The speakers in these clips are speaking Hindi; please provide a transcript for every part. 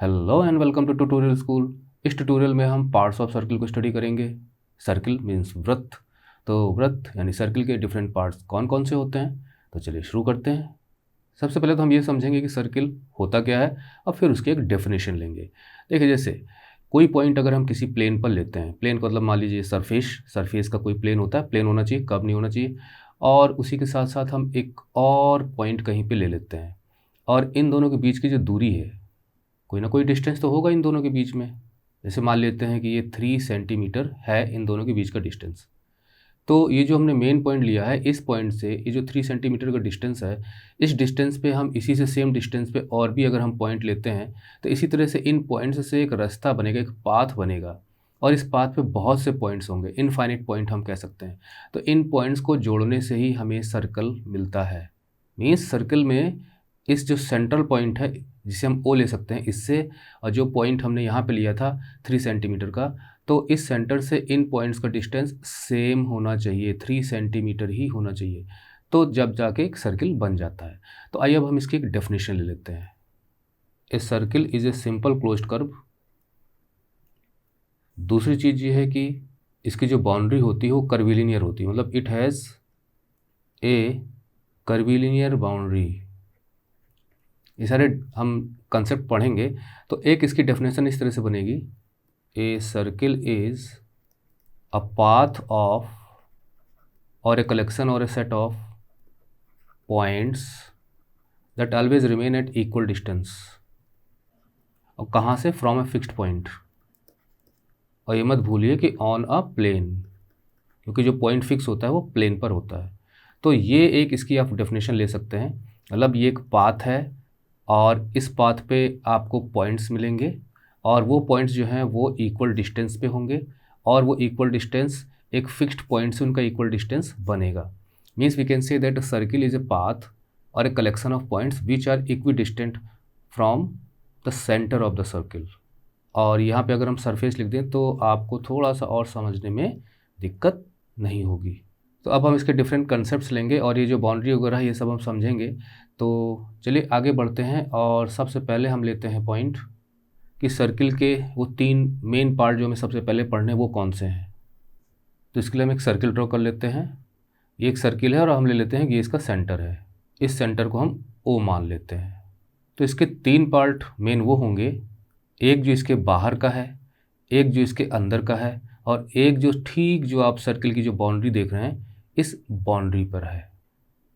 Hello and welcome to tutorial school. इस ट्यूटोरियल में हम पार्ट्स ऑफ सर्किल को स्टडी करेंगे। सर्किल मीन्स वृत्त। तो वृत्त यानी सर्किल के डिफरेंट पार्ट्स कौन कौन से होते हैं। तो चलिए शुरू करते हैं। सबसे पहले तो हम ये समझेंगे कि सर्किल होता क्या है और फिर उसकी एक डेफिनेशन लेंगे। देखिए, जैसे कोई पॉइंट अगर हम किसी प्लेन पर लेते हैं, प्लेन का मतलब मान लीजिए सरफेस का कोई प्लेन होता है, प्लेन होना चाहिए, कर्व नहीं होना चाहिए। और उसी के साथ साथ हम एक और पॉइंट कहीं पे ले लेते हैं और इन दोनों के बीच की जो दूरी है, कोई ना कोई डिस्टेंस तो होगा इन दोनों के बीच में। जैसे मान लेते हैं कि ये 3 सेंटीमीटर है इन दोनों के बीच का डिस्टेंस। तो ये जो हमने मेन पॉइंट लिया है, इस पॉइंट से ये जो 3 सेंटीमीटर का डिस्टेंस है, इस डिस्टेंस पे हम इसी से सेम डिस्टेंस पे और भी अगर हम पॉइंट लेते हैं तो इसी तरह से इन पॉइंट्स से एक रास्ता बनेगा, एक पाथ बनेगा। और इस पाथ पे बहुत से पॉइंट्स होंगे, इनफाइनाइट पॉइंट हम कह सकते हैं। तो इन पॉइंट्स को जोड़ने से ही हमें सर्कल मिलता है। मीन्स सर्कल में इस जो सेंट्रल पॉइंट है, जिसे हम ओ ले सकते हैं, इससे और जो पॉइंट हमने यहाँ पे लिया था 3 सेंटीमीटर का, तो इस सेंटर से इन पॉइंट्स का डिस्टेंस सेम होना चाहिए, 3 सेंटीमीटर ही होना चाहिए। तो जब जाके एक सर्किल बन जाता है। तो आइए अब हम इसकी एक डेफिनेशन ले लेते हैं। A circle is a simple closed curve. दूसरी चीज़ ये है कि इसकी जो बाउंड्री होती है वो कर्विलिनियर होती है, मतलब it has a curvilinear boundary. ये सारे हम कंसेप्ट पढ़ेंगे। तो एक इसकी डेफिनेशन इस तरह से बनेगी, a circle is a path of और ए कलेक्शन और a set of points that always remain at equal distance. और कहाँ से? From a fixed point. और ये मत भूलिए कि ऑन अ प्लेन, क्योंकि जो पॉइंट फिक्स होता है वो प्लेन पर होता है। तो ये एक इसकी आप डेफिनेशन ले सकते हैं। मतलब ये एक पाथ है और इस पाथ पे आपको पॉइंट्स मिलेंगे और वो पॉइंट्स जो हैं वो इक्वल डिस्टेंस पे होंगे और वो इक्वल डिस्टेंस एक फिक्स्ड पॉइंट से उनका इक्वल डिस्टेंस बनेगा। Means we can say that circle is a path और a collection of points which are equidistant from the centre of the circle. और यहाँ पे अगर हम सरफेस लिख दें तो आपको थोड़ा सा और समझने में दिक्कत नहीं होगी। तो अब हम इसके डिफरेंट कंसेप्ट्स लेंगे और ये जो बाउंड्री वगैरह ये सब हम समझेंगे। तो चलिए आगे बढ़ते हैं और सबसे पहले हम लेते हैं पॉइंट कि सर्किल के वो 3 मेन पार्ट जो हमें सबसे पहले पढ़ने हैं वो कौन से हैं। तो इसके लिए हम एक सर्किल ड्रॉ कर लेते हैं। ये एक सर्किल है और हम ले लेते हैं कि ये इसका सेंटर है। इस सेंटर को हम ओ मान लेते हैं। तो इसके 3 पार्ट मेन वो होंगे, एक जो इसके बाहर का है, एक जो इसके अंदर का है और एक जो ठीक जो आप सर्किल की जो बाउंड्री देख रहे हैं इस बाउंड्री पर है।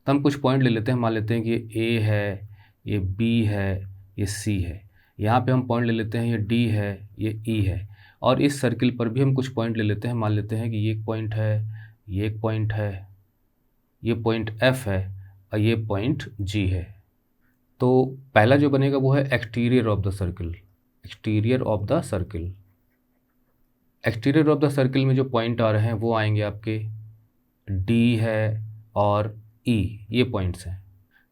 तो हम कुछ पॉइंट ले लेते हैं। मान लेते हैं कि ये ए है, ये बी है, ये सी है। यहाँ पे हम पॉइंट ले लेते हैं, ये डी है, ये ई है। और इस सर्किल पर भी हम कुछ पॉइंट ले लेते हैं। मान लेते हैं कि ये एक पॉइंट है, ये एक पॉइंट है, ये पॉइंट एफ है और ये पॉइंट जी है। तो पहला जो बनेगा वो है exterior of the circle. Exterior of the circle, exterior of the circle में जो पॉइंट आ रहे हैं वो आएंगे आपके डी है और ई, ये पॉइंट्स हैं।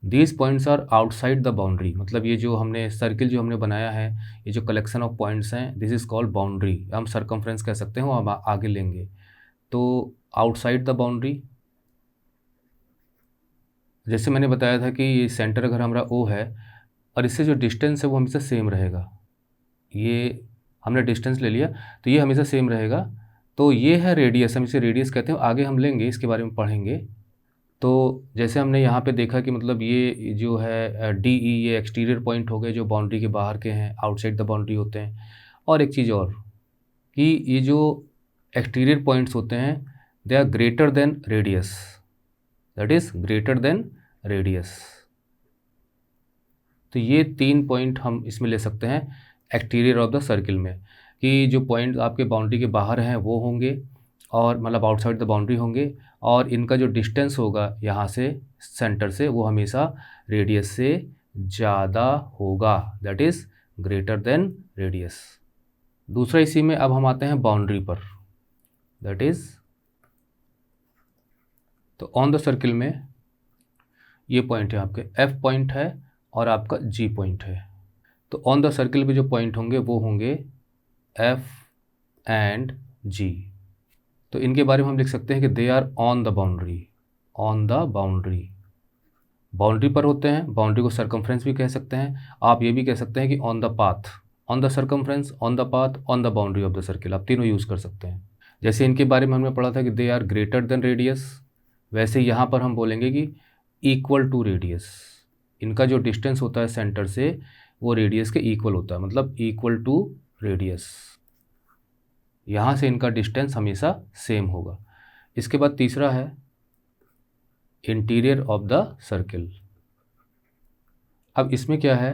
These points are outside the boundary. मतलब ये जो हमने सर्किल जो हमने बनाया है, ये जो कलेक्शन ऑफ पॉइंट्स हैं, दिस इज़ कॉल्ड बाउंड्री। हम सरकमफ्रेंस कह सकते हैं, वो हम आगे लेंगे। तो आउटसाइड द बाउंड्री, जैसे मैंने बताया था कि ये सेंटर अगर हमारा ओ है और इससे जो डिस्टेंस है वो हमेशा सेम रहेगा। ये हमने डिस्टेंस ले लिया तो ये हमेशा सेम रहेगा। तो ये है रेडियस, हम इसे रेडियस कहते हैं। आगे हम लेंगे, इसके बारे में पढ़ेंगे। तो जैसे हमने यहाँ पे देखा कि मतलब ये जो है डी ई, ये एक्सटीरियर पॉइंट हो गए जो बाउंड्री के बाहर के हैं, आउटसाइड द बाउंड्री होते हैं। और एक चीज़ और कि ये जो एक्सटीरियर पॉइंट्स होते हैं they are greater than radius, that is greater than radius. तो ये 3 पॉइंट हम इसमें ले सकते हैं एक्सटीरियर ऑफ द सर्किल में, कि जो पॉइंट आपके बाउंड्री के बाहर हैं वो होंगे और मतलब आउटसाइड द बाउंड्री होंगे और इनका जो डिस्टेंस होगा यहाँ से सेंटर से वो हमेशा रेडियस से ज़्यादा होगा, that is greater than radius. दूसरा इसी में अब हम आते हैं बाउंड्री पर, दैट इज़ तो ऑन द सर्किल में ये पॉइंट है आपके एफ पॉइंट है और आपका जी पॉइंट है। तो ऑन द सर्किल पे जो पॉइंट होंगे वो होंगे एफ एंड जी। तो इनके बारे में हम लिख सकते हैं कि they are on the boundary, on the boundary, boundary पर होते हैं। बाउंड्री को सरकमफ्रेंस भी कह सकते हैं। आप ये भी कह सकते हैं कि on the path, on the circumference, on the path, on the boundary of the circle, आप तीनों यूज़ कर सकते हैं। जैसे इनके बारे में हमने पढ़ा था कि they are greater than radius, वैसे यहाँ पर हम बोलेंगे कि इक्वल टू रेडियस। इनका जो डिस्टेंस होता है सेंटर से वो रेडियस के इक्वल होता है, मतलब इक्वल टू रेडियस। यहाँ से इनका डिस्टेंस हमेशा सेम होगा। इसके बाद तीसरा है इंटीरियर ऑफ द सर्किल। अब इसमें क्या है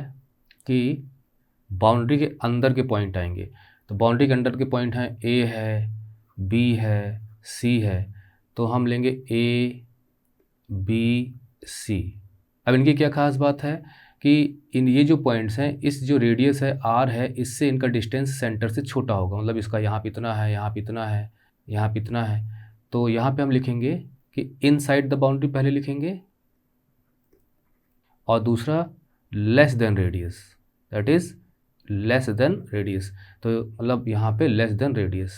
कि बाउंड्री के अंदर के पॉइंट आएंगे, तो बाउंड्री के अंदर के पॉइंट हैं ए है, बी है, सी है, तो हम लेंगे ए बी सी। अब इनकी क्या खास बात है कि इन ये जो पॉइंट्स हैं, इस जो रेडियस है आर है, इससे इनका डिस्टेंस सेंटर से छोटा होगा, मतलब इसका यहाँ पे इतना है, यहाँ पे इतना है, यहाँ पे इतना है। तो यहाँ पे हम लिखेंगे कि इनसाइड द बाउंड्री पहले लिखेंगे, और दूसरा less than radius, that is less than radius. तो मतलब यहाँ पे less than radius,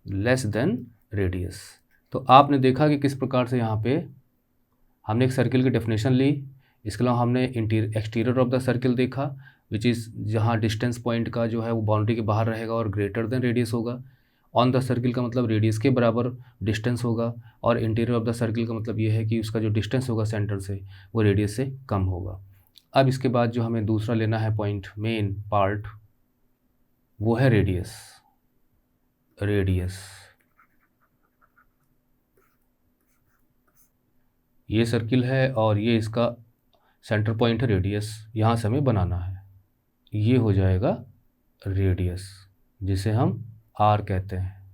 less than radius. तो आपने देखा कि किस प्रकार से यहाँ पे हमने एक सर्किल की डेफिनेशन ली, इसके अलावा हमने एक्सटीरियर ऑफ द सर्किल देखा, विच इज़ जहाँ डिस्टेंस पॉइंट का जो है वो बाउंड्री के बाहर रहेगा और ग्रेटर देन रेडियस होगा। ऑन द सर्किल का मतलब रेडियस के बराबर डिस्टेंस होगा, और इंटीरियर ऑफ द सर्किल का मतलब ये है कि उसका जो डिस्टेंस होगा सेंटर से वो रेडियस से कम होगा। अब इसके बाद जो हमें दूसरा लेना है पॉइंट, मेन पार्ट, वो है रेडियस। रेडियस ये सर्किल है और ये इसका सेंटर पॉइंट है रेडियस, यहाँ से हमें बनाना है, ये हो जाएगा रेडियस, जिसे हम आर कहते हैं।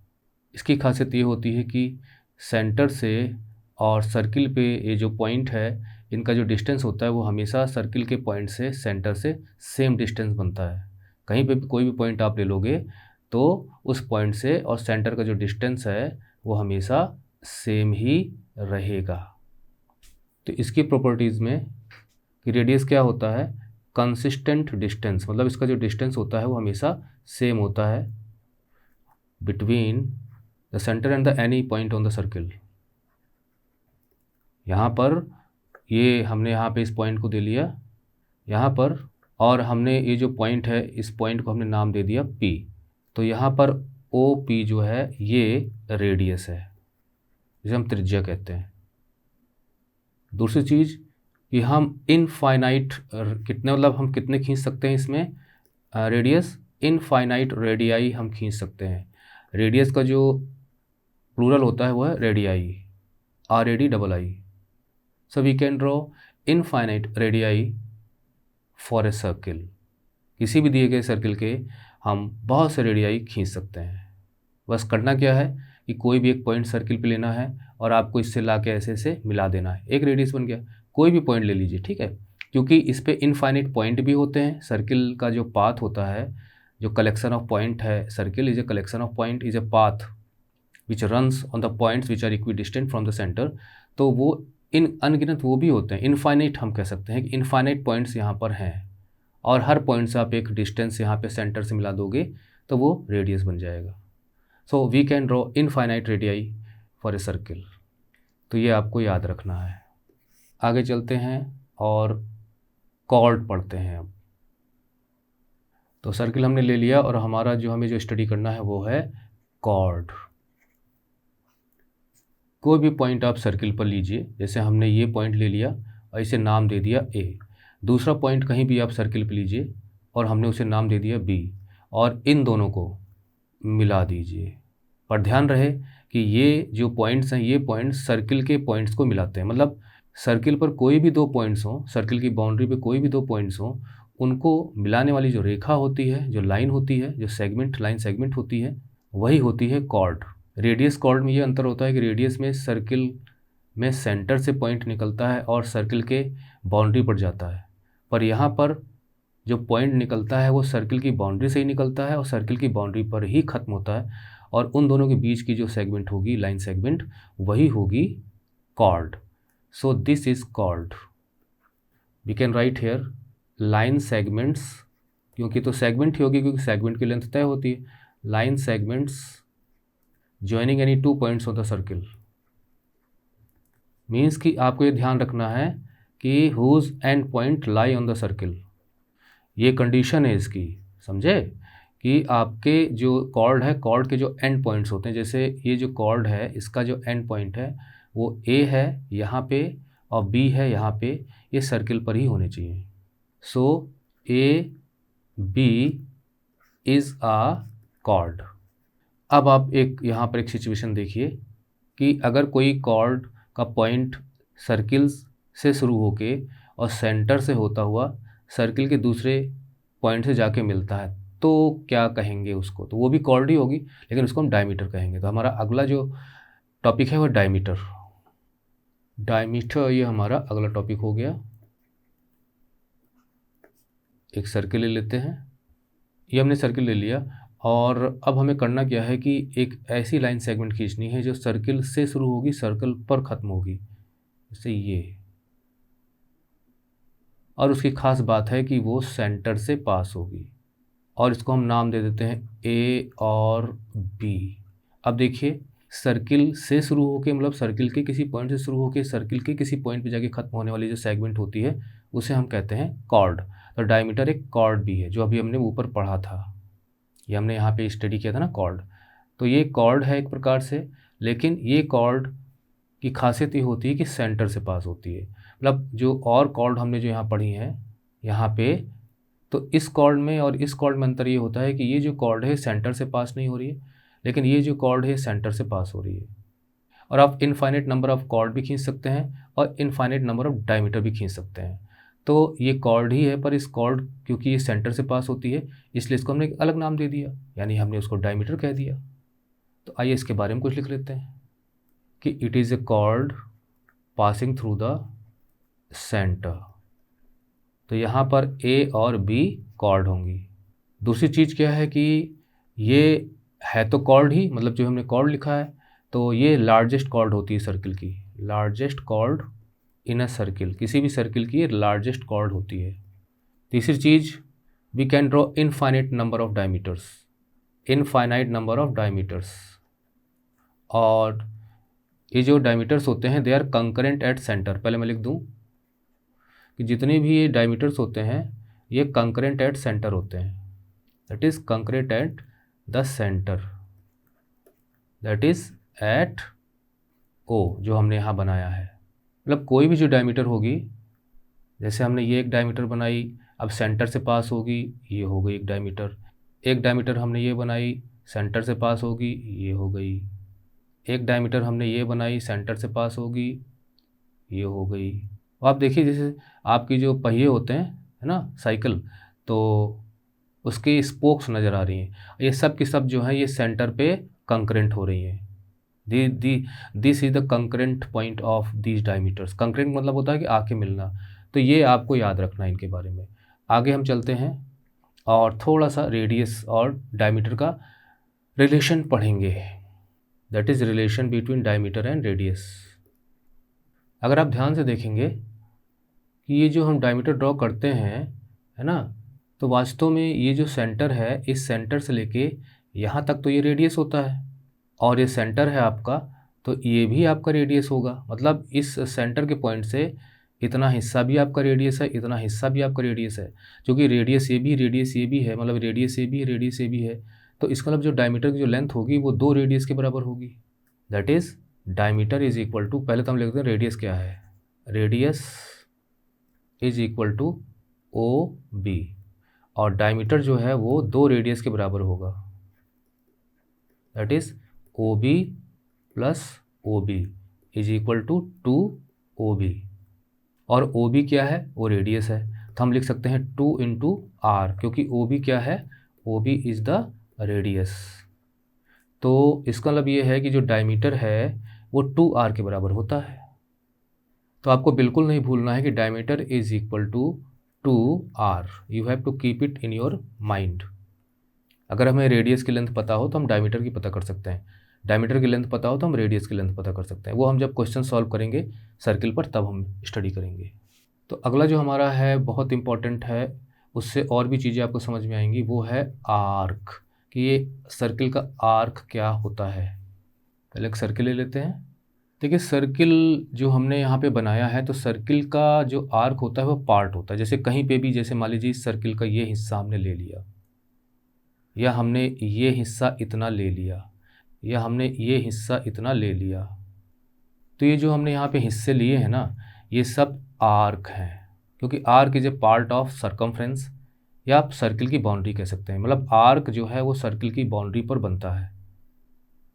इसकी खासियत ये होती है कि सेंटर से और सर्किल पे ये जो पॉइंट है, इनका जो डिस्टेंस होता है वो हमेशा सर्किल के पॉइंट से सेंटर से सेम डिस्टेंस बनता है। कहीं पे भी कोई भी पॉइंट आप ले लोगे तो उस पॉइंट से और सेंटर का जो डिस्टेंस है वो हमेशा सेम ही रहेगा। तो इसकी प्रॉपर्टीज़ में कि रेडियस क्या होता है, कंसिस्टेंट डिस्टेंस, मतलब इसका जो डिस्टेंस होता है वो हमेशा सेम होता है between the centre and the any point on the circle. यहाँ पर ये हमने यहाँ पे इस पॉइंट को दे लिया यहाँ पर, और हमने ये जो पॉइंट है इस पॉइंट को हमने नाम दे दिया P। तो यहाँ पर OP जो है ये रेडियस है, जिसे हम त्रिज्या कहते हैं। दूसरी चीज़ कि हम इनफाइनाइट कितने, मतलब हम कितने खींच सकते हैं इसमें रेडियस, इनफाइनाइट रेडियाई हम खींच सकते हैं। रेडियस का जो प्लूरल होता है वो है radii, RADII। So we can draw infinite radii for a circle. किसी भी दिए गए सर्किल के हम बहुत से रेडियाई खींच सकते हैं। बस करना क्या है कि कोई भी एक पॉइंट सर्किल पे लेना है और आपको इससे ला के ऐसे ऐसे मिला देना है, एक रेडियस बन गया। कोई भी पॉइंट ले लीजिए, ठीक है, क्योंकि इस पे इनफाइनाइट पॉइंट भी होते हैं। सर्किल का जो पाथ होता है, जो कलेक्शन ऑफ पॉइंट है, circle is a collection of point, is a path which runs on the points which are equidistant from the centre. तो वो इन अनगिनत वो भी होते हैं, इनफाइनाइट हम कह सकते हैं कि इनफाइनाइट पॉइंट्स यहाँ पर हैं, और हर पॉइंट से आप एक डिस्टेंस यहाँ पे सेंटर से मिला दोगे तो वो रेडियस बन जाएगा। So we can draw infinite radii for a circle. तो ये आपको याद रखना है। आगे चलते हैं और कॉर्ड पढ़ते हैं। अब तो सर्किल हमने ले लिया और हमारा जो हमें जो स्टडी करना है वो है कॉर्ड। कोई भी पॉइंट आप सर्किल पर लीजिए, जैसे हमने ये पॉइंट ले लिया और इसे नाम दे दिया A। दूसरा पॉइंट कहीं भी आप सर्किल पर लीजिए और हमने उसे नाम दे दिया B, और इन दोनों को मिला दीजिए। पर ध्यान रहे कि ये जो पॉइंट्स हैं, ये पॉइंट्स सर्किल के पॉइंट्स को मिलाते हैं। मतलब सर्किल पर कोई भी दो पॉइंट्स हों, सर्किल की बाउंड्री पे कोई भी दो पॉइंट्स हों, उनको मिलाने वाली जो रेखा होती है, जो लाइन होती है, जो सेगमेंट, लाइन सेगमेंट होती है, वही होती है कॉर्ड। रेडियस कॉर्ड में ये अंतर होता है कि रेडियस में सर्किल में सेंटर से पॉइंट निकलता है और सर्किल के बाउंड्री पर जाता है, पर यहाँ पर जो पॉइंट निकलता है वो सर्किल की बाउंड्री से ही निकलता है और सर्किल की बाउंड्री पर ही ख़त्म होता है, और उन दोनों के बीच की जो सेगमेंट होगी, लाइन सेगमेंट, वही होगी chord. So this is chord. We can write here line segments, क्योंकि तो सेगमेंट ही होगी क्योंकि सेगमेंट की लेंथ तय होती है। Line segments joining any two points of the circle means कि आपको ये ध्यान रखना है कि whose end point lie on the circle. ये कंडीशन है इसकी, समझे, कि आपके जो कॉर्ड है, कॉर्ड के जो एंड पॉइंट्स होते हैं, जैसे ये जो कॉर्ड है इसका जो एंड पॉइंट है वो ए है यहाँ पे और बी है यहाँ पे, ये सर्किल पर ही होने चाहिए। So A B is a chord. अब आप एक यहाँ पर एक सिचुएशन देखिए कि अगर कोई कॉर्ड का पॉइंट सर्किल से शुरू होके और सेंटर से होता हुआ सर्किल के दूसरे पॉइंट से जाके मिलता है तो क्या कहेंगे उसको, तो वो भी कॉर्ड ही होगी लेकिन उसको हम डायमीटर कहेंगे। तो हमारा अगला जो टॉपिक है वो डायमीटर। डायमीटर ये हमारा अगला टॉपिक हो गया। एक सर्किल ले लेते हैं, ये हमने सर्किल ले लिया और अब हमें करना क्या है कि एक ऐसी लाइन सेगमेंट खींचनी है जो सर्किल से शुरू होगी, सर्कल पर ख़त्म होगी, जैसे ये, और उसकी ख़ास बात है कि वो सेंटर से पास होगी और इसको हम नाम दे देते हैं ए और बी। अब देखिए सर्किल से शुरू होके मतलब सर्किल के किसी पॉइंट से शुरू होके सर्किल के किसी पॉइंट पे जाके ख़त्म होने वाली जो सेगमेंट होती है उसे हम कहते हैं कॉर्ड। तो डायमीटर एक कॉर्ड भी है, जो अभी हमने ऊपर पढ़ा था, ये हमने यहाँ पे स्टडी किया था ना कॉर्ड। तो ये कॉर्ड है एक प्रकार से, लेकिन ये कॉर्ड की खासियत ये होती है कि सेंटर से पास होती है। मतलब जो और कॉर्ड हमने जो यहाँ पढ़ी हैं यहाँ पे, तो इस कॉर्ड में और इस कॉर्ड में अंतर ये होता है कि ये जो कॉर्ड है सेंटर से पास नहीं हो रही है, लेकिन ये जो कॉर्ड है सेंटर से पास हो रही है। और आप इनफाइनाइट नंबर ऑफ कॉर्ड भी खींच सकते हैं और इनफाइनाइट नंबर ऑफ डायमीटर भी खींच सकते हैं। तो ये कॉर्ड ही है, पर इस कॉर्ड क्योंकि ये सेंटर से पास होती है इसलिए इसको हमने एक अलग नाम दे दिया, यानी हमने उसको डायमीटर कह दिया। तो आइए इसके बारे में कुछ लिख लेते हैं कि it is a cord passing through the centre. तो यहाँ पर ए और बी कॉर्ड होंगी। दूसरी चीज़ क्या है कि ये है तो कॉर्ड ही, मतलब जो हमने कॉर्ड लिखा है तो ये लार्जेस्ट कॉर्ड होती है सर्किल की, largest chord in a circle, किसी भी सर्किल की ये लार्जेस्ट कॉर्ड होती है। तीसरी चीज़, we can draw infinite number of diameters, infinite number of diameters. और ये जो डायमीटर्स होते हैं they are concurrent at centre. पहले मैं लिख दूँ कि जितने भी ये डायमीटर्स होते हैं ये कंकरेंट एट सेंटर होते हैं, that is concurrent at the centre, that is at O, जो हमने यहाँ बनाया है। मतलब कोई भी जो डायमीटर होगी, जैसे हमने ये एक डायमीटर बनाई, अब सेंटर से पास होगी, ये हो गई एक डायमीटर। एक डायमीटर हमने ये बनाई, सेंटर से पास होगी, ये हो गई। एक डायमीटर हमने ये बनाई, सेंटर से पास होगी, ये हो गई। आप देखिए जैसे आपकी जो पहिए होते हैं, है ना, साइकिल, तो उसकी स्पोक्स नज़र आ रही हैं, ये सब की सब जो है ये सेंटर पे कंकरेंट हो रही हैं। This is the concurrent point of these diameters. Concurrent मतलब होता है कि आके मिलना, तो ये आपको याद रखना है इनके बारे में। आगे हम चलते हैं और थोड़ा सा रेडियस और डायमीटर का रिलेशन पढ़ेंगे, that is relation between diameter and radius. अगर आप ध्यान से देखेंगे कि ये जो हम डायमीटर ड्रॉ करते हैं, है ना, तो वास्तव में ये जो सेंटर है, इस सेंटर से लेके यहाँ तक तो ये रेडियस होता है, और ये सेंटर है आपका तो ये भी आपका रेडियस होगा। मतलब इस सेंटर के पॉइंट से इतना हिस्सा भी आपका रेडियस है, इतना हिस्सा भी आपका रेडियस है, जो कि रेडियस ये भी है, मतलब रेडियस ये भी है। तो इसका मतलब जो डायमीटर की जो लेंथ होगी वो 2 रेडियस के बराबर होगी, that is diameter is equal to, पहले तो हम लिखते हैं रेडियस क्या है, radius is equal to O B, और डायमीटर जो है वो 2 रेडियस के बराबर होगा, that is O B plus O B is equal to 2 O B. और ओ बी क्या है, वो रेडियस है, तो हम लिख सकते हैं 2 इंटू आर, क्योंकि ओ बी क्या है, O B is the radius. तो इसका मतलब ये है कि जो डायमीटर है वो 2r के बराबर होता है। तो आपको बिल्कुल नहीं भूलना है कि diameter is equal to 2r, you have to keep it in your mind. अगर हमें रेडियस की लेंथ पता हो तो हम डायमीटर की पता कर सकते हैं, डायमीटर की लेंथ पता हो तो हम रेडियस की लेंथ पता कर सकते हैं। वो हम जब क्वेश्चन सॉल्व करेंगे सर्किल पर तब हम स्टडी करेंगे। तो अगला जो हमारा है बहुत इंपॉर्टेंट है, उससे और भी चीज़ें आपको समझ में आएंगी, वो है आर्क, कि ये सर्किल का आर्क क्या होता है। पहले एक सर्किल ले लेते हैं, देखिए सर्किल जो हमने यहाँ पे बनाया है, तो सर्किल का जो आर्क होता है वो पार्ट होता है। जैसे कहीं पे भी, जैसे मान लीजिए इस सर्किल का ये हिस्सा हमने ले लिया, या हमने ये हिस्सा इतना ले लिया, या हमने ये हिस्सा इतना ले लिया, तो ये जो हमने यहाँ पे हिस्से लिए हैं ना, ये सब आर्क हैं, क्योंकि arc is a part of circumference, या आप सर्किल की बाउंड्री कह सकते हैं। मतलब आर्क जो है वो सर्किल की बाउंड्री पर बनता है।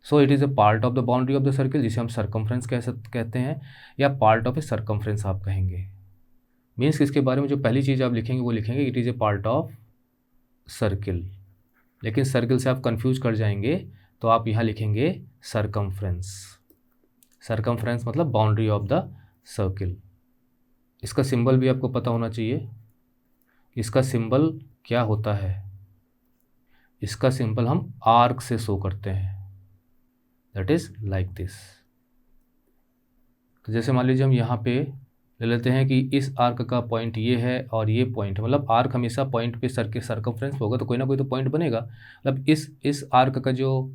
So it is a part of the boundary of the circle, जिसे हम सरकमफ्रेंस कहते हैं, या पार्ट ऑफ ए सरकमफ्रेंस आप कहेंगे। मीन्स इसके बारे में जो पहली चीज़ आप लिखेंगे वो लिखेंगे it is a part of circle. लेकिन सर्किल से आप कंफ्यूज कर जाएंगे, तो आप यहाँ लिखेंगे सरकमफ्रेंस। सरकमफ्रेंस मतलब बाउंड्री ऑफ द सर्किल। इसका सिंबल भी आपको पता होना चाहिए। इसका सिंबल क्या होता है? इसका सिंबल हम आर्क से शो करते हैं, दैट इज़ लाइक दिस। तो जैसे मान लीजिए हम यहाँ पे ले लेते हैं कि इस आर्क का पॉइंट ये है और ये पॉइंट, मतलब आर्क हमेशा पॉइंट पे सर्कमफ्रेंस होगा, तो कोई ना कोई तो पॉइंट बनेगा। मतलब इस आर्क का जो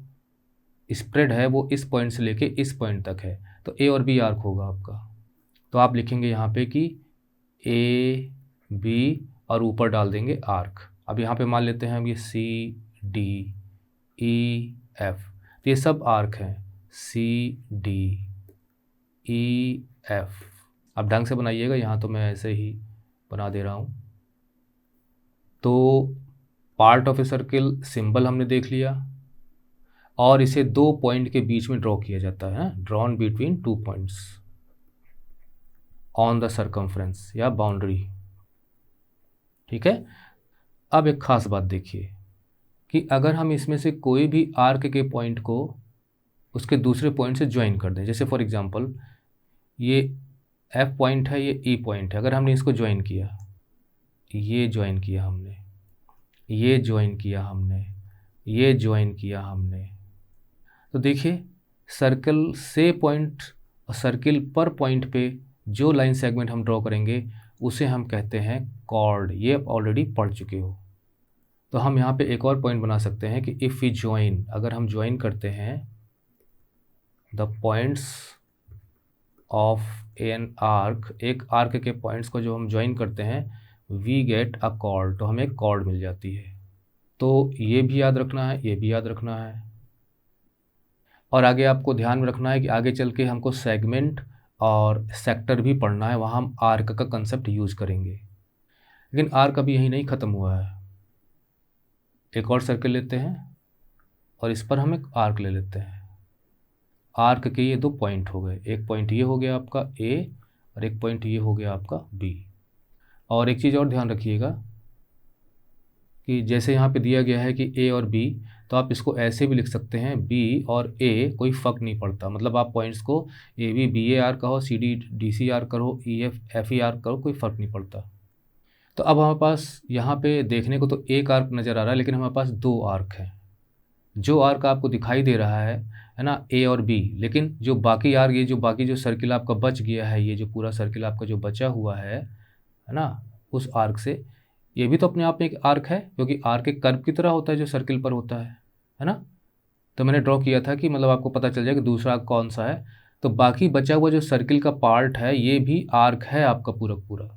स्प्रेड है वो इस पॉइंट से लेके इस पॉइंट तक है, तो ए और बी आर्क होगा आपका। तो आप लिखेंगे यहाँ पे कि ए बी और ऊपर डाल देंगे आर्क। अब यहाँ पे मान लेते हैं हम ये सी डी ई एफ, तो ये सब आर्क हैं, सी डी ई एफ। आप ढंग से बनाइएगा, यहाँ तो मैं ऐसे ही बना दे रहा हूँ। तो part of a circle symbol हमने देख लिया, और इसे दो पॉइंट के बीच में ड्रॉ किया जाता है, drawn between two points on the circumference या बाउंड्री। ठीक है। अब एक खास बात देखिए कि अगर हम इसमें से कोई भी आर्क के पॉइंट को उसके दूसरे पॉइंट से ज्वाइन कर दें, जैसे फॉर एग्जांपल ये एफ पॉइंट है, ये ई पॉइंट है, अगर हमने इसको ज्वाइन किया, ये ज्वाइन किया हमने, ये ज्वाइन किया हमने, ये ज्वाइन किया हमने, तो देखिए सर्कल से पॉइंट और सर्किल पर पॉइंट पे जो लाइन सेगमेंट हम ड्रॉ करेंगे उसे हम कहते हैं कॉर्ड। ये आप ऑलरेडी पढ़ चुके हो। तो हम यहाँ पे एक और पॉइंट बना सकते हैं कि इफ़ वी ज्वाइन, अगर हम ज्वाइन करते हैं the points of an arc, एक आर्क के पॉइंट्स को जो हम ज्वाइन करते हैं, वी गेट अ कॉर्ड, तो हमें एक कॉर्ड मिल जाती है। तो ये भी याद रखना है, ये भी याद रखना है। और आगे आपको ध्यान में रखना है कि आगे चल के हमको सेगमेंट और सेक्टर भी पढ़ना है, वहाँ हम आर्क का कंसेप्ट यूज़ करेंगे। लेकिन आर्क अभी यहीं नहीं ख़त्म हुआ है। एक और सर्कल लेते हैं और इस पर हम एक आर्क ले लेते हैं। आर्क के ये दो पॉइंट हो गए, एक पॉइंट ये हो गया आपका ए और एक पॉइंट ये हो गया आपका बी। और एक चीज़ और ध्यान रखिएगा कि जैसे यहाँ पे दिया गया है कि ए और बी, तो आप इसको ऐसे भी लिख सकते हैं बी और ए, कोई फ़र्क नहीं पड़ता। मतलब आप पॉइंट्स को ए बी बी ए आर कहो, सी डी डी सी आर करो, ई एफ एफ ई आर करो, कोई फ़र्क नहीं पड़ता। तो अब हमारे पास यहाँ पे देखने को तो एक आर्क नज़र आ रहा है, लेकिन हमारे पास दो आर्क हैं। जो आर्क आपको दिखाई दे रहा है ना, ए और बी, लेकिन जो बाकी आर्क, ये जो बाकी जो सर्किल आपका बच गया है, ये जो पूरा सर्किल आपका जो बचा हुआ है ना, उस आर्क से, ये भी तो अपने आप में एक आर्क है, क्योंकि आर्क एक कर्व की तरह होता है जो सर्किल पर होता है ना। तो मैंने ड्रॉ किया था कि मतलब आपको पता चल जाए कि दूसरा आर्क कौन सा है। तो बाकी बचा हुआ जो सर्किल का पार्ट है, ये भी आर्क है आपका पूरा पूरा।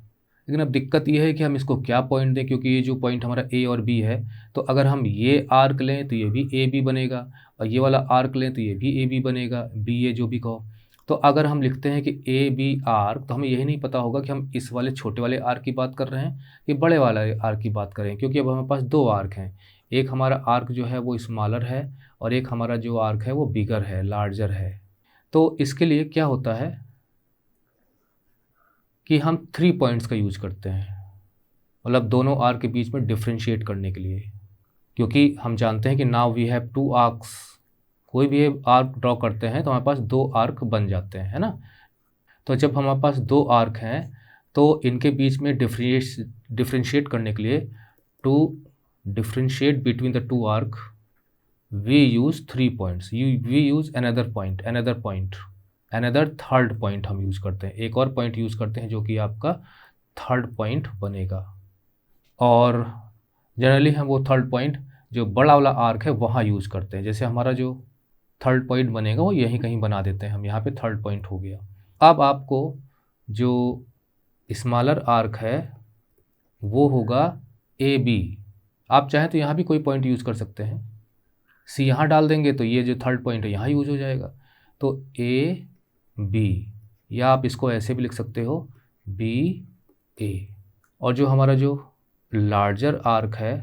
लेकिन अब दिक्कत ये है कि हम इसको क्या पॉइंट दें, क्योंकि ये जो पॉइंट हमारा ए और बी है, तो अगर हम ये आर्क लें तो ये भी ए बी बनेगा, और ये वाला आर्क लें तो ये भी ए बी बनेगा, बी ए जो भी कहो। तो अगर हम लिखते हैं कि ए बी आर्क, तो हमें यही नहीं पता होगा कि हम इस वाले छोटे वाले आर्क की बात कर रहे हैं कि बड़े वाले आर्क की बात करें, क्योंकि अब हमारे पास दो आर्क हैं। एक हमारा आर्क जो है वो स्मॉलर है, और एक हमारा जो आर्क है वो बिगर है, लार्जर है। तो इसके लिए क्या होता है कि हम 3 पॉइंट्स का यूज करते हैं, मतलब दोनों आर्क के बीच में डिफ्रेंशिएट करने के लिए, क्योंकि हम जानते हैं कि नाउ वी हैव 2 आर्क्स। कोई भी आर्क ड्रॉ करते हैं तो हमारे पास 2 आर्क बन जाते हैं, है ना। तो जब हमारे पास 2 आर्क हैं तो इनके बीच में डिफ्रेंशिएट करने के लिए, to differentiate between the 2 arc, we use 3 points. We use another third point हम यूज़ करते हैं, एक और पॉइंट यूज़ करते हैं जो कि आपका थर्ड पॉइंट बनेगा। और जनरली हम वो थर्ड पॉइंट जो बड़ा वाला आर्क है वहाँ यूज़ करते हैं। जैसे हमारा जो थर्ड पॉइंट बनेगा वो यहीं कहीं बना देते हैं हम, यहाँ पे थर्ड पॉइंट हो गया। अब आपको जो स्मॉलर आर्क है वो होगा ए बी। आप चाहें तो यहाँ भी कोई पॉइंट यूज़ कर सकते हैं, सी यहाँ डाल देंगे तो ये जो थर्ड पॉइंट है यहाँ यूज हो जाएगा। तो ए बी, या आप इसको ऐसे भी लिख सकते हो बी ए। और जो हमारा जो लार्जर आर्क है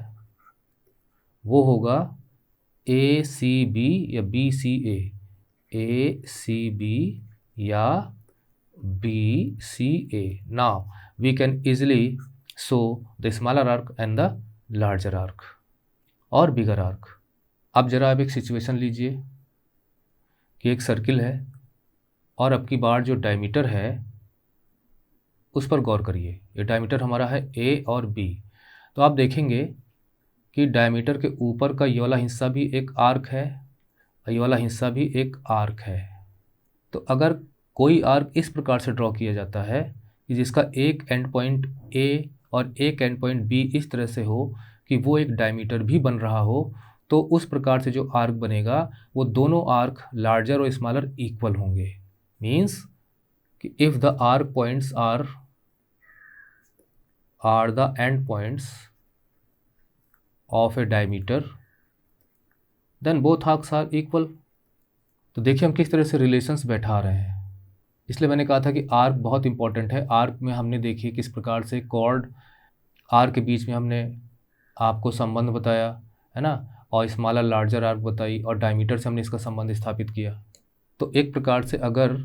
वो होगा ए सी बी या B C A C B या B C A. Now we can easily show the smaller arc and the larger arc और बिगर आर्क। अब ज़रा आप एक सिचुएशन लीजिए कि एक सर्किल है और अब की बार जो डायमीटर है उस पर गौर करिए। ये डायमीटर हमारा है ए और बी। तो आप देखेंगे कि डायमीटर के ऊपर का ये वाला हिस्सा भी एक आर्क है और ये वाला हिस्सा भी एक आर्क है। तो अगर कोई आर्क इस प्रकार से ड्रॉ किया जाता है कि जिसका एक एंड पॉइंट ए और एक एंड पॉइंट बी इस तरह से हो कि वो एक डायमीटर भी बन रहा हो, तो उस प्रकार से जो आर्क बनेगा वो दोनों आर्क लार्जर और स्मॉलर इक्वल होंगे। मीन्स कि if the arc points are the end points of a diameter then both arcs are equal. तो देखिए हम किस तरह से रिलेशंस बैठा रहे हैं। इसलिए मैंने कहा था कि आर्क बहुत इंपॉर्टेंट है। आर्क में हमने देखिए किस प्रकार से कॉर्ड आर्क के बीच में हमने आपको संबंध बताया है ना, और स्मॉलर लार्जर आर्क बताई और डायमीटर से हमने इसका संबंध स्थापित किया। तो एक प्रकार से अगर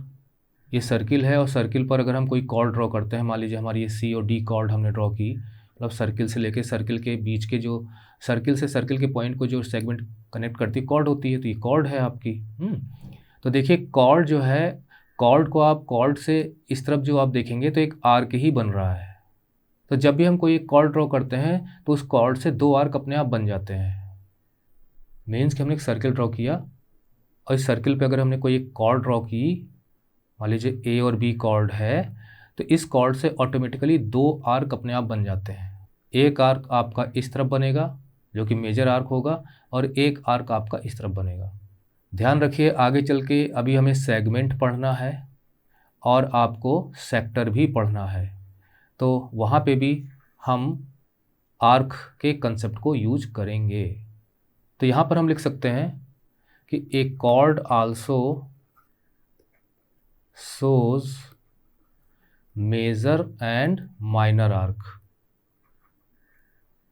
ये सर्किल है और सर्किल पर अगर हम कोई कॉर्ड ड्रॉ करते हैं, मान लीजिए हमारी ये सी और डी कॉर्ड हमने ड्रॉ की, मतलब सर्किल से लेके सर्किल के बीच के जो सर्किल से सर्किल के पॉइंट को जो सेगमेंट कनेक्ट करती है कॉर्ड होती है, तो ये कॉर्ड है आपकी। तो देखिए कॉर्ड जो है, कॉर्ड को आप कॉर्ड से इस तरफ जो आप देखेंगे तो एक आर्क ही बन रहा है। तो जब भी हम कोई एक कॉर्ड ड्रॉ करते हैं तो उस कॉर्ड से दो आर्क अपने आप बन जाते हैं। मीन्स कि हमने एक सर्किल ड्रॉ किया और इस सर्किल पे अगर हमने कोई एक कॉर्ड ड्रॉ की, मान लीजिए ए और बी कॉर्ड है, तो इस कॉर्ड से ऑटोमेटिकली दो आर्क अपने आप बन जाते हैं। एक आर्क आपका इस तरफ बनेगा जो कि मेजर आर्क होगा और एक आर्क आपका इस तरफ बनेगा। ध्यान रखिए आगे चल के अभी हमें सेगमेंट पढ़ना है और आपको सेक्टर भी पढ़ना है, तो वहाँ पे भी हम आर्क के कंसेप्ट को यूज करेंगे। तो यहाँ पर हम लिख सकते हैं कि a chord also shows major and minor arc.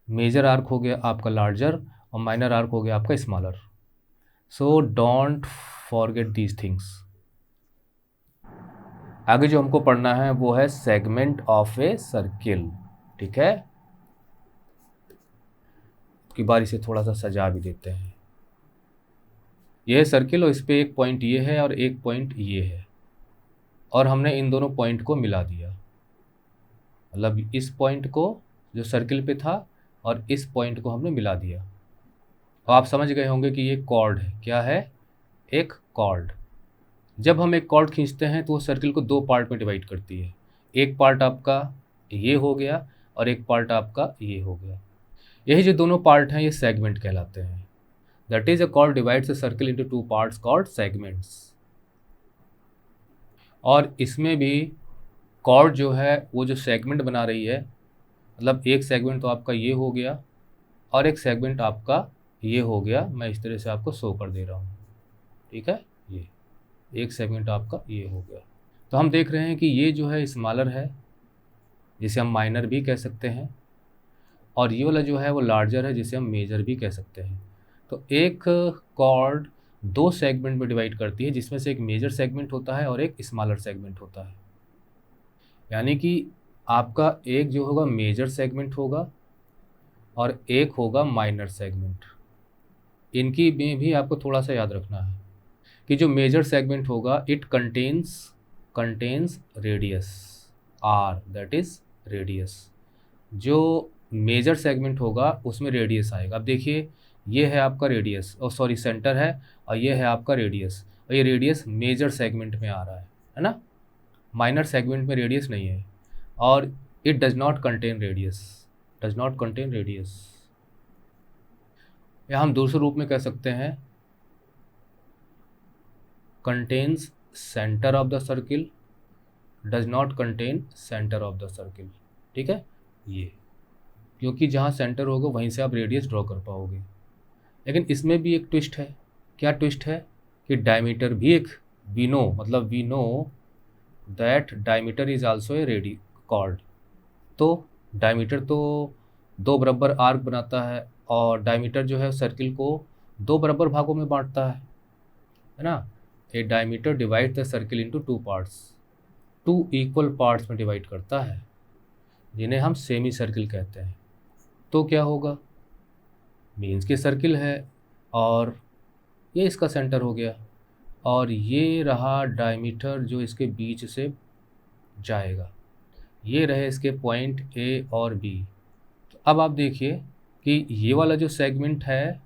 Major arc हो गया आपका लार्जर और माइनर आर्क हो गया आपका smaller. So don't forget these things. आगे जो हमको पढ़ना है वो है सेगमेंट ऑफ ए सर्किल। ठीक है, की बारी से थोड़ा सा सजा भी देते हैं। यह सर्किल और इस पर एक पॉइंट ये है और एक पॉइंट ये है और हमने इन दोनों पॉइंट को मिला दिया। मतलब इस पॉइंट को जो सर्किल पे था और इस पॉइंट को हमने मिला दिया। और आप समझ गए होंगे कि ये कॉर्ड है। क्या है? एक कॉर्ड। जब हम एक कॉर्ड खींचते हैं तो वो सर्किल को दो पार्ट में डिवाइड करती है। एक पार्ट आपका ये हो गया और एक पार्ट आपका ये हो गया। यही जो दोनों पार्ट हैं ये सेगमेंट कहलाते हैं। That is a cord divides a circle into two parts called segments. और इसमें भी कॉर्ड जो है वो जो सेगमेंट बना रही है, मतलब एक सेगमेंट तो आपका ये हो गया और एक सेगमेंट आपका ये हो गया। मैं इस तरह से आपको शो कर दे रहा हूँ। ठीक है, ये एक सेगमेंट आपका ये हो गया। तो हम देख रहे हैं कि ये जो है स्मॉलर है जिसे हम माइनर भी कह सकते हैं, और ये वाला जो है वो लार्जर है जिसे हम मेजर भी कह सकते हैं। तो एक कॉर्ड दो सेगमेंट में डिवाइड करती है जिसमें से एक मेजर सेगमेंट होता है और एक स्मॉलर सेगमेंट होता है। यानी कि आपका एक जो होगा मेजर सेगमेंट होगा और एक होगा माइनर सेगमेंट। इनकी में भी आपको थोड़ा सा याद रखना है कि जो मेजर सेगमेंट होगा it contains radius R, that is radius. जो मेजर सेगमेंट होगा उसमें रेडियस आएगा। अब देखिए ये है आपका रेडियस, और सॉरी सेंटर है, और ये है आपका रेडियस, और ये रेडियस मेजर सेगमेंट में आ रहा है ना। माइनर सेगमेंट में रेडियस नहीं है और it does not contain radius. या हम दूसरे रूप में कह सकते हैं contains center of the circle, does not contain center of the circle। ठीक है, ये क्योंकि जहाँ सेंटर होगा वहीं से आप रेडियस ड्रॉ कर पाओगे। लेकिन इसमें भी एक ट्विस्ट है। क्या ट्विस्ट है कि डायमीटर भी एक वी नो, मतलब we know that diameter is also a ready chord. तो डायमीटर तो दो बराबर आर्क बनाता है और डायमीटर जो है सर्किल को दो बराबर भागों में बांटता है ना। A diameter divide the circle into two parts, two equal parts में डिवाइड करता है, जिन्हें हम सेमी सर्किल कहते हैं। तो क्या होगा, मीन्स की सर्किल है और ये इसका सेंटर हो गया और ये रहा डायमीटर जो इसके बीच से जाएगा, ये रहे इसके पॉइंट ए और बी। तो अब आप देखिए कि ये वाला जो सेगमेंट है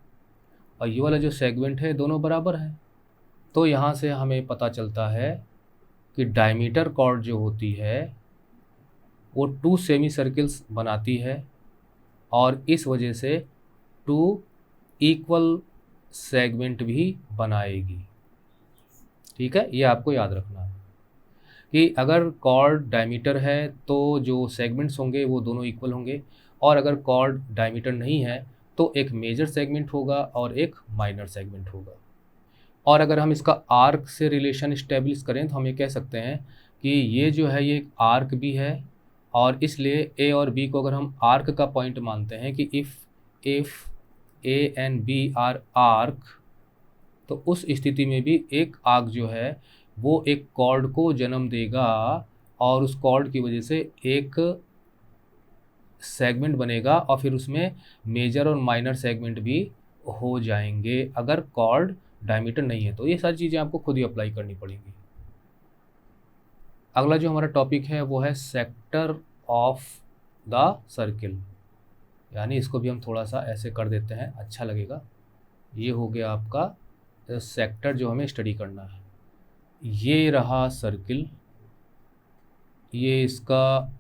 और ये वाला जो सेगमेंट है दोनों बराबर हैं। तो यहाँ से हमें पता चलता है कि डायमीटर कॉर्ड जो होती है वो टू सेमी सर्किल्स बनाती है और इस वजह से टू इक्वल सेगमेंट भी बनाएगी। ठीक है, ये आपको याद रखना है कि अगर कॉर्ड डायमीटर है तो जो सेगमेंट्स होंगे वो दोनों इक्वल होंगे, और अगर कॉर्ड डायमीटर नहीं है तो एक मेजर सेगमेंट होगा और एक माइनर सेगमेंट होगा। और अगर हम इसका आर्क से रिलेशन इस्टेब्लिश करें तो हम ये कह सकते हैं कि ये जो है ये एक आर्क भी है, और इसलिए ए और बी को अगर हम आर्क का पॉइंट मानते हैं कि if A and B are arc, तो उस स्थिति में भी एक आर्क जो है वो एक कॉर्ड को जन्म देगा और उस कॉर्ड की वजह से एक सेगमेंट बनेगा और फिर उसमें मेजर और माइनर सेगमेंट भी हो जाएंगे अगर कॉर्ड डायमीटर नहीं है। तो ये सारी चीज़ें आपको खुद ही अप्लाई करनी पड़ेंगी। अगला जो हमारा टॉपिक है वो है सेक्टर ऑफ द सर्किल, यानी इसको भी हम थोड़ा सा ऐसे कर देते हैं, अच्छा लगेगा। ये हो गया आपका सेक्टर जो हमें स्टडी करना है। ये रहा सर्किल, ये इसका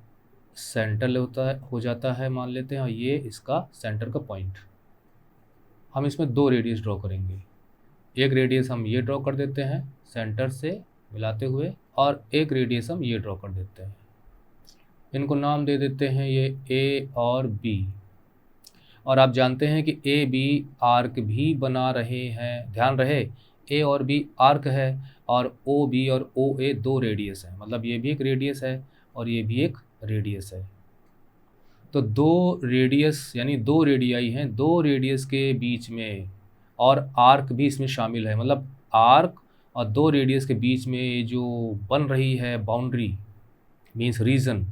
सेंटर हो जाता है मान लेते हैं, और ये इसका सेंटर का पॉइंट। हम इसमें दो रेडियस ड्रॉ करेंगे। एक रेडियस हम ये ड्रॉ कर देते हैं सेंटर से मिलाते हुए, और एक रेडियस हम ये ड्रॉ कर देते हैं। इनको नाम दे देते हैं ये ए और बी। और आप जानते हैं कि ए बी आर्क भी बना रहे हैं। ध्यान रहे, ए और बी आर्क है और ओ बी और ओ ए दो रेडियस है, मतलब ये भी एक रेडियस है और ये भी एक रेडियस है। तो दो रेडियस यानी दो रेडियाई हैं, दो रेडियस के बीच में, और आर्क भी इसमें शामिल है, मतलब आर्क और दो रेडियस के बीच में जो बन रही है बाउंड्री मीन्स रीजन,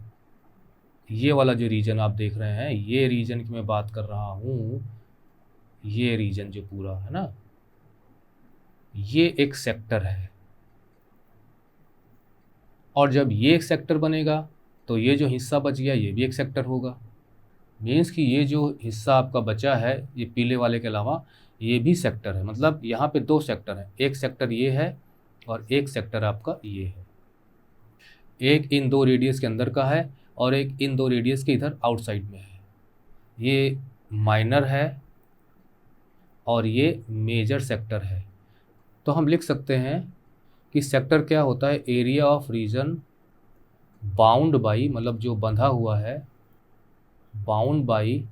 ये वाला जो रीजन आप देख रहे हैं, ये रीजन की मैं बात कर रहा हूँ। ये रीजन जो पूरा है ना, ये एक सेक्टर है। और जब ये एक सेक्टर बनेगा तो ये जो हिस्सा बच गया ये भी एक सेक्टर होगा। मीन्स कि ये जो हिस्सा आपका बचा है ये पीले वाले के अलावा ये भी सेक्टर है, मतलब यहाँ पे दो सेक्टर हैं। एक सेक्टर ये है और एक सेक्टर आपका ये है। एक इन दो रेडियस के अंदर का है और एक इन दो रेडियस के इधर आउटसाइड में है। ये माइनर है और ये मेजर सेक्टर है। तो हम लिख सकते हैं कि सेक्टर क्या होता है, area of region bound by, मतलब जो बंधा हुआ है, बाउंड बाई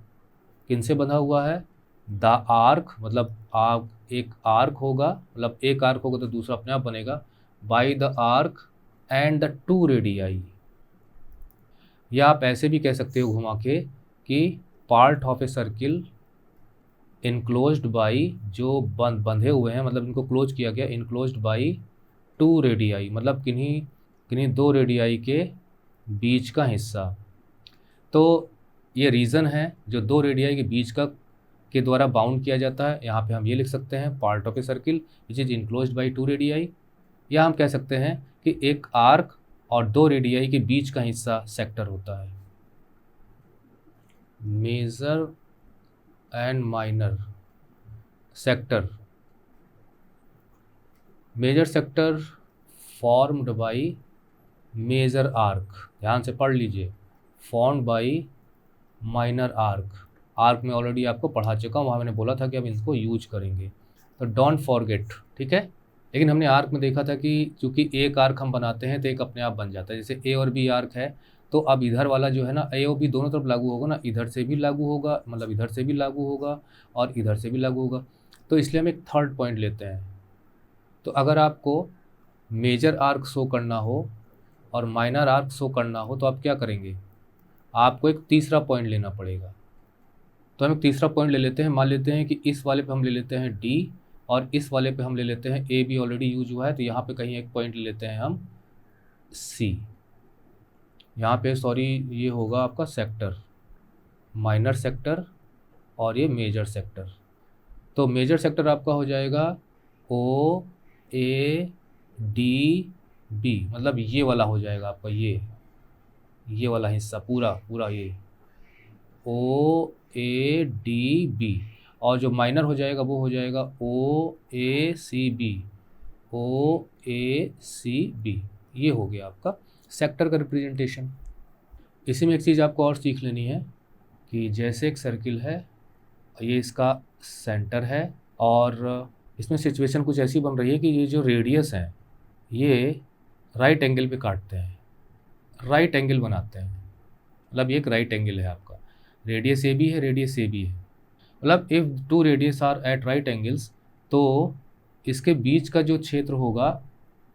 किन से बंधा हुआ है, द आर्क, मतलब एक आर्क होगा, मतलब एक आर्क होगा तो दूसरा अपने आप बनेगा, by the arc and the two radii. या आप ऐसे भी कह सकते हो घुमा के कि part of a circle enclosed by, जो बंधे हुए हैं, मतलब इनको क्लोज किया गया, इनक्लोज्ड बाई टू रेडियाई, मतलब किन्हीं दो रेडियाई के बीच का हिस्सा। तो ये रीज़न है जो दो रेडियाई के बीच का के द्वारा बाउंड किया जाता है। यहाँ पे हम ये लिख सकते हैं part of a circle which is enclosed by two radii, या हम कह सकते हैं कि एक आर्क और दो रेडियाई के बीच का हिस्सा सेक्टर होता है। Major and minor sector, major sector formed by major arc, ध्यान से पढ़ लीजिए, formed by minor arc. Arc में ऑलरेडी आपको पढ़ा चुका हूँ, वहाँ मैंने बोला था कि अब इसको यूज करेंगे, तो डोंट फॉरगेट, ठीक है। लेकिन हमने आर्क में देखा था कि चूंकि एक आर्क हम बनाते हैं तो एक अपने आप बन जाता है। जैसे ए और बी आर्क है, तो अब इधर वाला जो है ना, ए और बी दोनों तरफ लागू होगा ना, इधर से भी लागू होगा, मतलब इधर से भी लागू होगा और इधर से भी लागू होगा। तो इसलिए हम एक थर्ड पॉइंट लेते हैं। तो अगर आपको मेजर आर्क शो करना हो और माइनर आर्क शो करना हो तो आप क्या करेंगे, आपको एक तीसरा पॉइंट लेना पड़ेगा। तो हम एक तीसरा पॉइंट ले लेते हैं। मान लेते हैं कि इस वाले पे हम ले लेते हैं डी और इस वाले पे हम ले लेते हैं ए, बी ऑलरेडी यूज हुआ है, तो यहाँ पे कहीं एक पॉइंट ले लेते हैं हम सी। यहाँ पे सॉरी ये होगा आपका सेक्टर, माइनर सेक्टर और ये मेजर सेक्टर। तो मेजर सेक्टर आपका हो जाएगा ओ ए डी बी, मतलब ये वाला हो जाएगा आपका, ये वाला हिस्सा पूरा पूरा ये ओ ए डी बी। और जो माइनर हो जाएगा वो हो जाएगा ओ ए सी बी, ओ ए सी बी। ये हो गया आपका सेक्टर का रिप्रेजेंटेशन। इसी में एक चीज़ आपको और सीख लेनी है कि जैसे एक सर्किल है, ये इसका सेंटर है और इसमें सिचुएशन कुछ ऐसी बन रही है कि ये जो रेडियस हैं ये राइट एंगल पे काटते हैं, राइट एंगल बनाते हैं। मतलब ये एक राइट एंगल है आपका, रेडियस ए बी है, रेडियस ए बी है। मतलब if two radius are at right angles, तो इसके बीच का जो क्षेत्र होगा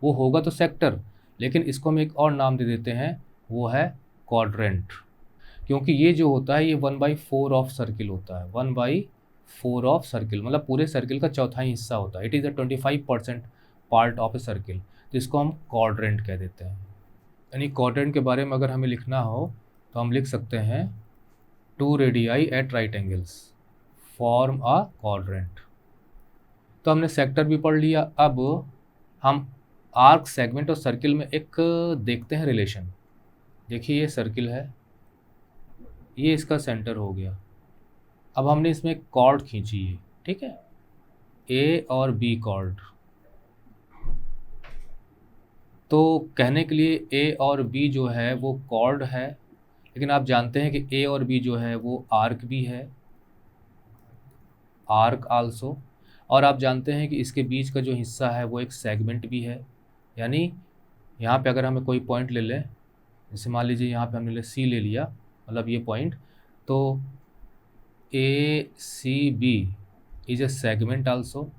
वो होगा तो सेक्टर, लेकिन इसको हम एक और नाम दे देते हैं, वो है क्वाड्रेंट। क्योंकि ये जो होता है ये 1/4 ऑफ सर्किल होता है, 1/4 ऑफ सर्किल, मतलब पूरे सर्किल का चौथाई हिस्सा होता है। It is a 25% part of a circle, तो इसको हम क्वाड्रेंट कह देते हैं। यानी क्वाड्रेंट के बारे में अगर हमें लिखना हो तो हम लिख सकते हैं 2 radii at right angles form a quadrant. तो हमने सेक्टर भी पढ़ लिया। अब हम आर्क, सेगमेंट और सर्किल में एक देखते हैं रिलेशन। देखिए ये सर्किल है, ये इसका सेंटर हो गया। अब हमने इसमें एक कॉर्ड खींची है, ठीक है, ए और बी कॉर्ड। तो कहने के लिए ए और बी जो है वो कॉर्ड है, लेकिन आप जानते हैं कि ए और बी जो है वो आर्क भी है, आर्क आल्सो। और आप जानते हैं कि इसके बीच का जो हिस्सा है वो एक सेगमेंट भी है। यानी यहाँ पे अगर हमें कोई पॉइंट ले लें, जैसे मान लीजिए यहाँ पे हमने ले सी ले लिया, मतलब ये पॉइंट, तो A C B is a segment also,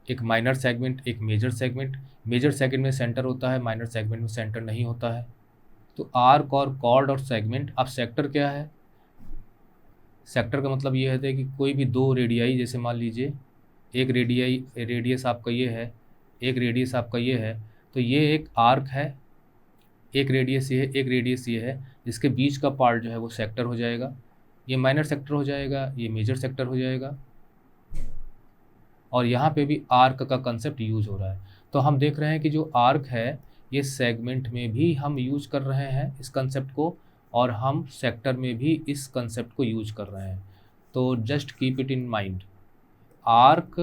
एक माइनर सेगमेंट, एक मेजर सेगमेंट। मेजर सेगमेंट में सेंटर होता है, माइनर सेगमेंट में सेंटर नहीं होता है। तो आर्क और कॉर्ड और सेगमेंट। अब सेक्टर क्या है, सेक्टर का मतलब ये है कि कोई भी दो रेडियाई, जैसे मान लीजिए एक रेडियस आपका ये है, एक रेडियस आपका ये है, तो ये एक आर्क है, एक रेडियस ये है, एक रेडियस ये है, जिसके बीच का पार्ट जो है वो सेक्टर हो जाएगा। ये माइनर सेक्टर हो जाएगा, ये मेजर सेक्टर हो जाएगा। और यहाँ पे भी आर्क का कंसेप्ट यूज हो रहा है। तो हम देख रहे हैं कि जो आर्क है ये सेगमेंट में भी हम यूज कर रहे हैं इस कंसेप्ट को, और हम सेक्टर में भी इस कंसेप्ट को यूज कर रहे हैं। तो just keep it in mind, arc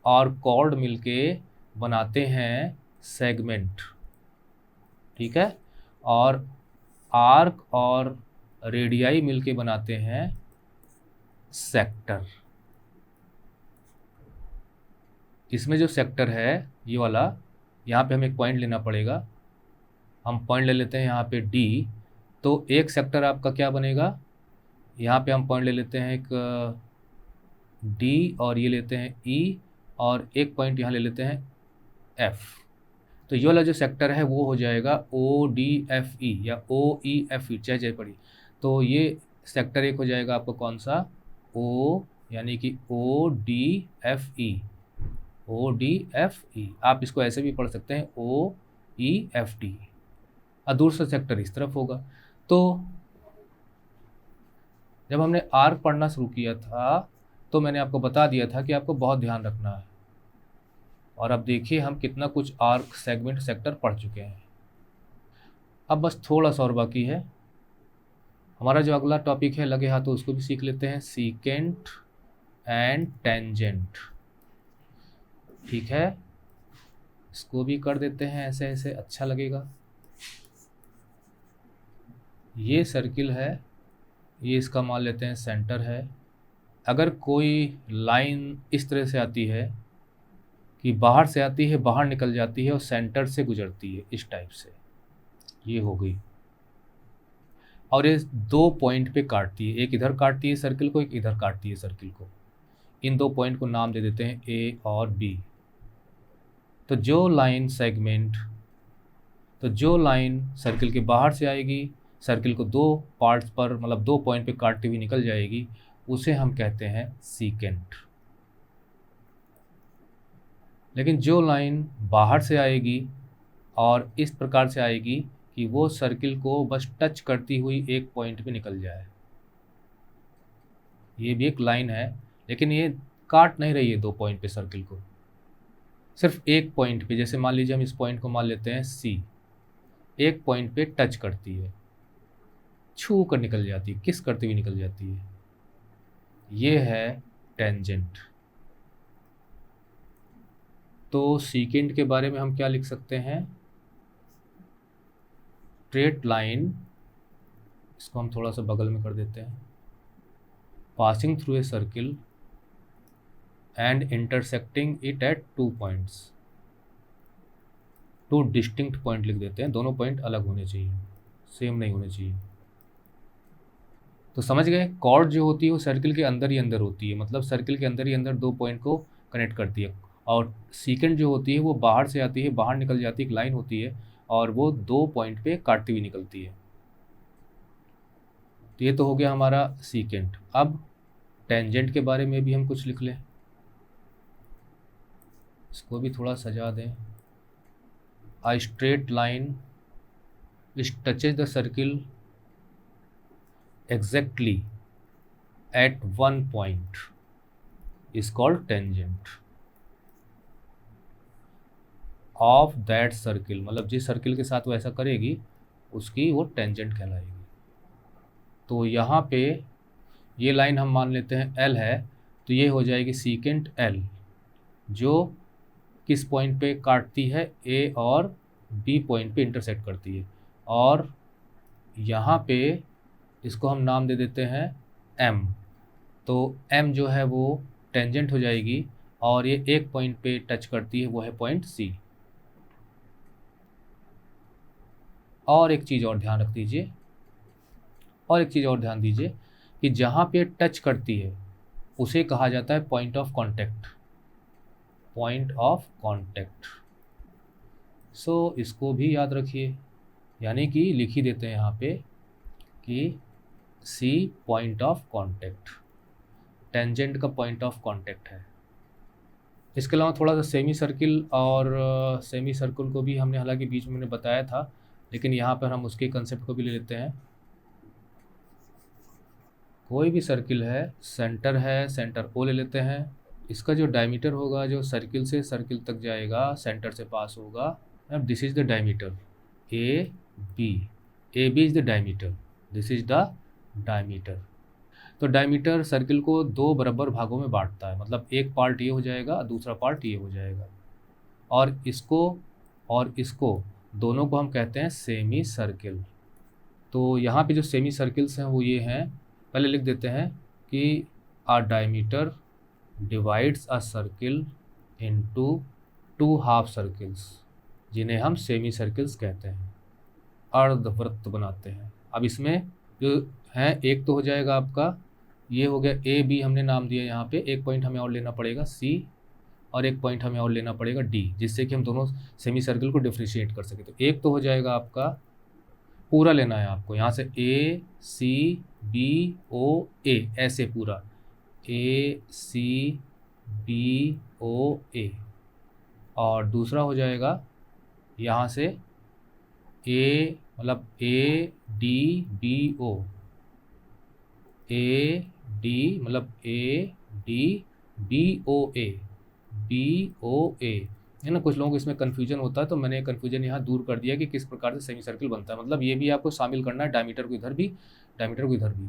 और कॉर्ड मिलके बनाते हैं सेगमेंट, ठीक है, और आर्क और रेडियाई मिलके बनाते हैं सेक्टर। इसमें जो सेक्टर है ये वाला, यहाँ पे हमें एक पॉइंट लेना पड़ेगा। हम पॉइंट ले लेते हैं यहाँ पे डी। तो एक सेक्टर आपका क्या बनेगा, यहाँ पे हम पॉइंट ले लेते हैं एक डी और ये लेते हैं ई, और एक पॉइंट यहाँ ले लेते हैं एफ। तो ये वाला जो सेक्टर है वो हो जाएगा ओ डी एफ ई या ओ ई एफ ई, चाहे पड़ी। तो ये सेक्टर एक हो जाएगा आपको कौन सा, ओ, यानी कि O D F E, O D F E. आप इसको ऐसे भी पढ़ सकते हैं ओ ई एफ डी, और दूसरा सेक्टर इस तरफ होगा। तो जब हमने आर्क पढ़ना शुरू किया था तो मैंने आपको बता दिया था कि आपको बहुत ध्यान रखना है, और अब देखिए हम कितना कुछ आर्क, सेगमेंट, सेक्टर पढ़ चुके हैं। अब बस थोड़ा सा और बाकी है। हमारा जो अगला टॉपिक है लगे हाथों उसको भी सीख लेते हैं, सीकेंट एंड टेंजेंट, ठीक है। इसको भी कर देते हैं ऐसे ऐसे, अच्छा लगेगा। ये सर्किल है, ये इसका मान लेते हैं सेंटर है। अगर कोई लाइन इस तरह से आती है कि बाहर से आती है, बाहर निकल जाती है और सेंटर से गुजरती है, इस टाइप से ये हो गई। और ये 2 पॉइंट पे काटती है, एक इधर काटती है सर्किल को, एक इधर काटती है सर्किल को। इन 2 पॉइंट को नाम दे देते हैं ए और बी। तो जो लाइन सर्किल के बाहर से आएगी, सर्किल को 2 पार्ट्स पर मतलब 2 पॉइंट पे काटती हुई निकल जाएगी, उसे हम कहते हैं सीकेंट। लेकिन जो लाइन बाहर से आएगी और इस प्रकार से आएगी कि वो सर्किल को बस टच करती हुई एक पॉइंट पे निकल जाए, ये भी एक लाइन है, लेकिन ये काट नहीं रही है 2 पॉइंट पे सर्किल को, सिर्फ एक पॉइंट पे। जैसे मान लीजिए हम इस पॉइंट को मान लेते हैं सी, एक पॉइंट पे टच करती है, छू कर निकल जाती है, किस करती हुई निकल जाती है, ये है टेंजेंट। तो सीकेंट के बारे में हम क्या लिख सकते हैं, स्ट्रेट लाइन, इसको हम थोड़ा सा बगल में कर देते हैं, passing through a circle and intersecting it at 2 points, 2 distinct point लिख देते हैं, दोनों पॉइंट अलग होने चाहिए, सेम नहीं होने चाहिए। तो समझ गए, कॉर्ड जो होती है वो सर्किल के अंदर ही अंदर होती है, मतलब सर्किल के अंदर ही अंदर 2 पॉइंट को कनेक्ट करती है। और सीकेंट जो होती है वो बाहर से आती है, बाहर निकल जाती है, एक लाइन होती है और वो 2 पॉइंट पे काटती हुई निकलती है। तो ये तो हो गया हमारा सीकेंट। अब टेंजेंट के बारे में भी हम कुछ लिख लें, इसको भी थोड़ा सजा दें। A straight line which touches the circle exactly at one point is called tangent of that circle, मतलब जिस सर्किल के साथ वो ऐसा करेगी उसकी वो टेंजेंट कहलाएगी। तो यहाँ पे ये लाइन हम मान लेते हैं L है, तो ये हो जाएगी सीकेंट L, जो किस पॉइंट पे काटती है, A और B पॉइंट पे इंटरसेक्ट करती है। और यहाँ पे इसको हम नाम दे देते हैं M, तो M जो है वो टेंजेंट हो जाएगी और ये एक पॉइंट पे टच करती है, वो है पॉइंट C। और एक चीज़ और ध्यान रख दीजिए, और एक चीज़ और ध्यान दीजिए कि जहाँ पे टच करती है उसे कहा जाता है point of contact, point of contact. So इसको भी याद रखिए, यानी कि लिख ही देते हैं यहाँ पे कि C point of contact, tangent का पॉइंट ऑफ कांटेक्ट है। इसके अलावा थोड़ा सा सेमी सर्किल और सेमी सर्किल को भी हमने हालांकि बीच में मैंने बताया था, लेकिन यहाँ पर हम उसके कंसेप्ट को भी ले लेते हैं। कोई भी सर्किल है, सेंटर है, सेंटर O ले लेते हैं, इसका जो डायमीटर होगा जो सर्किल से सर्किल तक जाएगा, सेंटर से पास होगा, अब this is the diameter A B is the diameter, this is the diameter. तो डायमीटर सर्किल को 2 बराबर भागों में बांटता है, मतलब एक पार्ट ये हो जाएगा, दूसरा पार्ट ये हो जाएगा, और इसको दोनों को हम कहते हैं सेमी सर्किल। तो यहाँ पे जो सेमी सर्किल्स हैं वो ये हैं, पहले लिख देते हैं कि a diameter divides a circle into 2 half circles, जिन्हें हम सेमी सर्किल्स कहते हैं, अर्धवृत्त बनाते हैं। अब इसमें जो है, एक तो हो जाएगा आपका, ये हो गया ए बी हमने नाम दिया यहाँ पे, एक पॉइंट हमें और लेना पड़ेगा C और एक पॉइंट हमें और लेना पड़ेगा D, जिससे कि हम दोनों सेमी सर्किल को डिफ्रेंशिएट कर सके। तो एक तो हो जाएगा आपका, पूरा लेना है आपको, यहाँ से A C B O A, ऐसे पूरा A C B O A, और दूसरा हो जाएगा यहाँ से A मतलब A D B O, A D मतलब A D B O A, B O A, है ना। कुछ लोगों को इसमें कन्फ्यूजन होता है, तो मैंने कन्फ्यूजन यहाँ दूर कर दिया कि किस प्रकार से सेमी सर्किल बनता है। मतलब ये भी आपको शामिल करना है, डायमीटर को इधर भी, डायमीटर को इधर भी।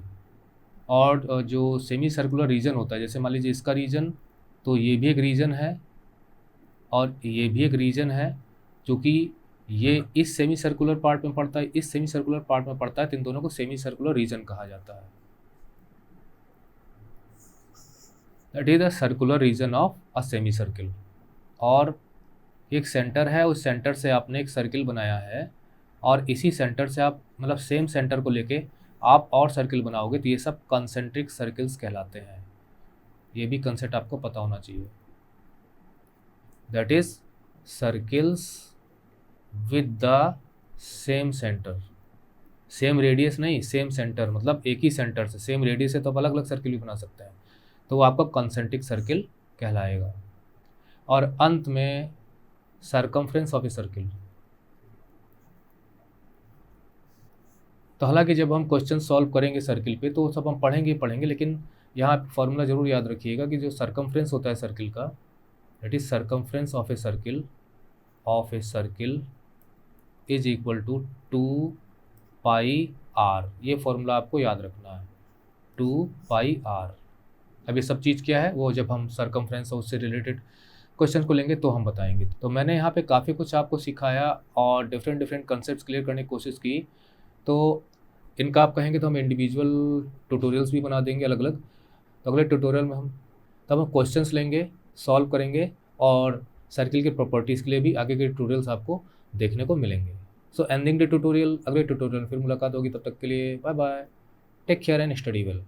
और जो सेमी सर्कुलर रीजन होता है, जैसे मान लीजिए इसका रीजन, तो ये भी एक रीजन है और ये भी एक रीजन है, जो कि ये इस सेमी सर्कुलर पार्ट में पड़ता है, इस सेमी सर्कुलर पार्ट में पड़ता है, तो इन दोनों को सेमी सर्कुलर रीजन कहा जाता है। That is the circular region of a semi circle. और एक सेंटर है, उस सेंटर से आपने एक सर्किल बनाया है और इसी सेंटर से आप मतलब सेम सेंटर को लेके आप और सर्किल बनाओगे, तो ये सब कंसेंट्रिक सर्किल्स कहलाते हैं। ये भी कंसेप्ट आपको पता होना चाहिए। That is circles with the same centre, same radius नहीं, सेम सेंटर, मतलब एक ही सेंटर से, सेम रेडियस है तो आप अलग अलग सर्किल भी बना सकते हैं, तो वो आपका कंसेंट्रिक सर्किल कहलाएगा। और अंत में सरकमफ्रेंस ऑफ ए सर्किल। तो हालांकि जब हम क्वेश्चन सॉल्व करेंगे सर्किल पे तो सब हम पढ़ेंगे, लेकिन यहाँ फॉर्मूला जरूर याद रखिएगा कि जो सरकमफ्रेंस होता है सर्किल का, that is circumference of a circle is equal to 2πr। ये फॉर्मूला आपको याद रखना है, 2πr। अब ये सब चीज़ क्या है वो जब हम सरकमफ्रेंस और उससे रिलेटेड क्वेश्चन को लेंगे तो हम बताएंगे। तो मैंने यहाँ पे काफ़ी कुछ आपको सिखाया और डिफरेंट कंसेप्ट्स क्लियर करने की कोशिश की। तो इनका आप कहेंगे तो हम इंडिविजुअल ट्यूटोरियल्स भी बना देंगे अलग अलग। तो अगले ट्यूटोरियल में हम क्वेश्चंस लेंगे, सॉल्व करेंगे और सर्किल की प्रॉपर्टीज़ के लिए भी आगे के ट्यूटोरियल्स आपको देखने को मिलेंगे। सो एंडिंग द ट्यूटोरियल, अगले ट्यूटोरियल में फिर मुलाकात होगी। तब तक के लिए bye bye, take care and study well.